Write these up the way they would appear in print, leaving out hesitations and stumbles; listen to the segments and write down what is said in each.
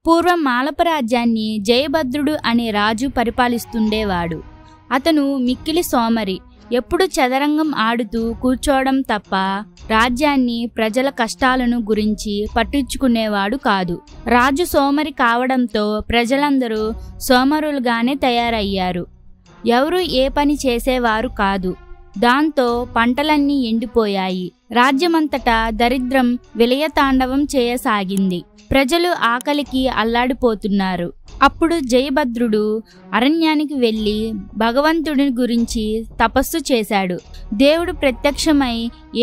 పూర్వం మాలప రాజ్యాన్ని జయభద్రుడు అనే రాజు పరిపాలిస్తుండేవాడు. అతను మిక్కిలి సోమరి. ఎప్పుడు చదరంగం ఆడుతూ కూర్చోవడం తప్ప రాజ్యాన్ని, ప్రజల కష్టాలను గురించి పట్టించుకునేవాడు కాదు. రాజు సోమరి కావడంతో ప్రజలందరూ సోమరులుగానే తయారయ్యారు. ఎవరూ ఏ పని చేసేవారు కాదు. దాంతో పంటలన్నీ ఎండిపోయాయి. రాజ్యమంతటా దరిద్రం విలయతాండవం చేయసాగింది. ప్రజలు ఆకలికి అల్లాడిపోతున్నారు. అప్పుడు జయభద్రుడు అరణ్యానికి వెళ్ళి భగవంతుడి గురించి తపస్సు చేశాడు. దేవుడు ప్రత్యక్షమై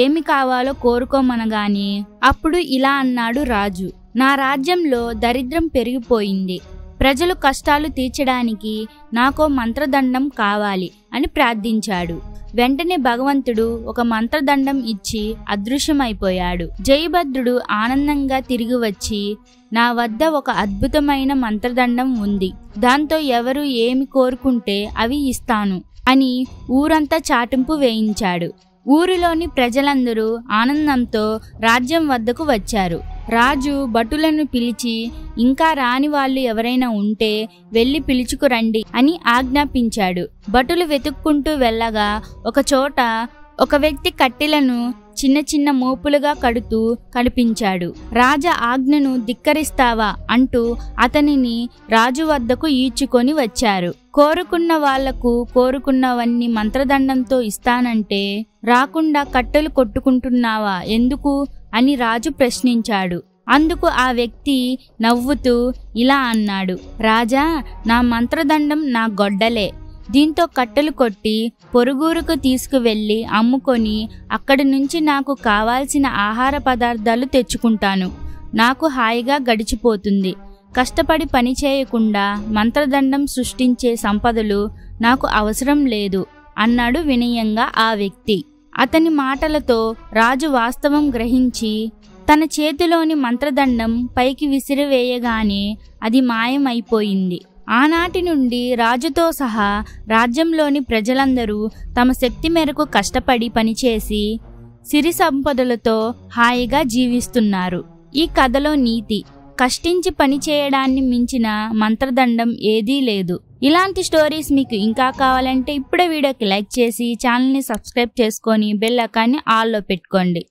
ఏమి కావాలో కోరుకోమనగాని అప్పుడు ఇలా అన్నాడు రాజు: నా రాజ్యంలో దరిద్రం పెరిగిపోయింది. ప్రజలు కష్టాలు తీర్చడానికి నాకో మంత్రదండం కావాలి అని ప్రార్థించాడు. వెంటనే భగవంతుడు ఒక మంత్రదండం ఇచ్చి అదృశ్యమైపోయాడు. జయభద్రుడు ఆనందంగా తిరిగి వచ్చి, నా వద్ద ఒక అద్భుతమైన మంత్రదండం ఉంది. దాంతో ఎవరు ఏమి కోరుకుంటే అవి ఇస్తాను అని ఊరంతా చాటింపు వేయించాడు. ఊరిలోని ప్రజలందరూ ఆనందంతో రాజ్యం వద్దకు వచ్చారు. రాజు భటులను పిలిచి, ఇంకా రాని వాళ్ళు ఎవరైనా ఉంటే వెళ్ళి పిలుచుకురండి అని ఆజ్ఞాపించాడు. భటులు వెతుక్కుంటూ వెళ్ళగా ఒక చోట ఒక వ్యక్తి కట్టెలను చిన్న చిన్న మోపులుగా కడుతూ కనిపించాడు. రాజా ఆజ్ఞను ధిక్కరిస్తావా అంటూ అతనిని రాజు వద్దకు ఈడ్చుకొని వచ్చారు. కోరుకున్న వాళ్లకు కోరుకున్నవన్నీ మంత్రదండంతో ఇస్తానంటే రాకుండా కట్టెలు కొట్టుకుంటున్నావా ఎందుకు అని రాజు ప్రశ్నించాడు. అందుకు ఆ వ్యక్తి నవ్వుతూ ఇలా అన్నాడు: రాజా, నా మంత్రదండం నా గొడ్డలే. దీంతో కట్టెలు కొట్టి పొరుగురుకు తీసుకువెళ్ళి అమ్ముకొని అక్కడి నుంచి నాకు కావాల్సిన ఆహార పదార్థాలు తెచ్చుకుంటాను. నాకు హాయిగా గడిచిపోతుంది. కష్టపడి పని చేయకుండా మంత్రదండం సృష్టించే సంపదలు నాకు అవసరం లేదు అన్నాడు వినయంగా ఆ వ్యక్తి. అతని మాటలతో రాజు వాస్తవం గ్రహించి తన చేతిలోని మంత్రదండం పైకి విసిరివేయగానే అది మాయమైపోయింది. ఆనాటి నుండి రాజుతో సహా రాజ్యంలోని ప్రజలందరూ తమ శక్తి మేరకు కష్టపడి పనిచేసి సిరి సంపదలతో హాయిగా జీవిస్తున్నారు. ఈ కథలో నీతి: కష్టించి పని చేయడాన్ని మించిన మంత్రదండం ఏదీ లేదు. ఇలాంటి స్టోరీస్ మీకు ఇంకా కావాలంటే ఇప్పుడే వీడియోకి లైక్ చేసి ఛానల్ని సబ్స్క్రైబ్ చేసుకొని బెల్ ఐకాన్ని ఆల్లో పెట్టుకోండి.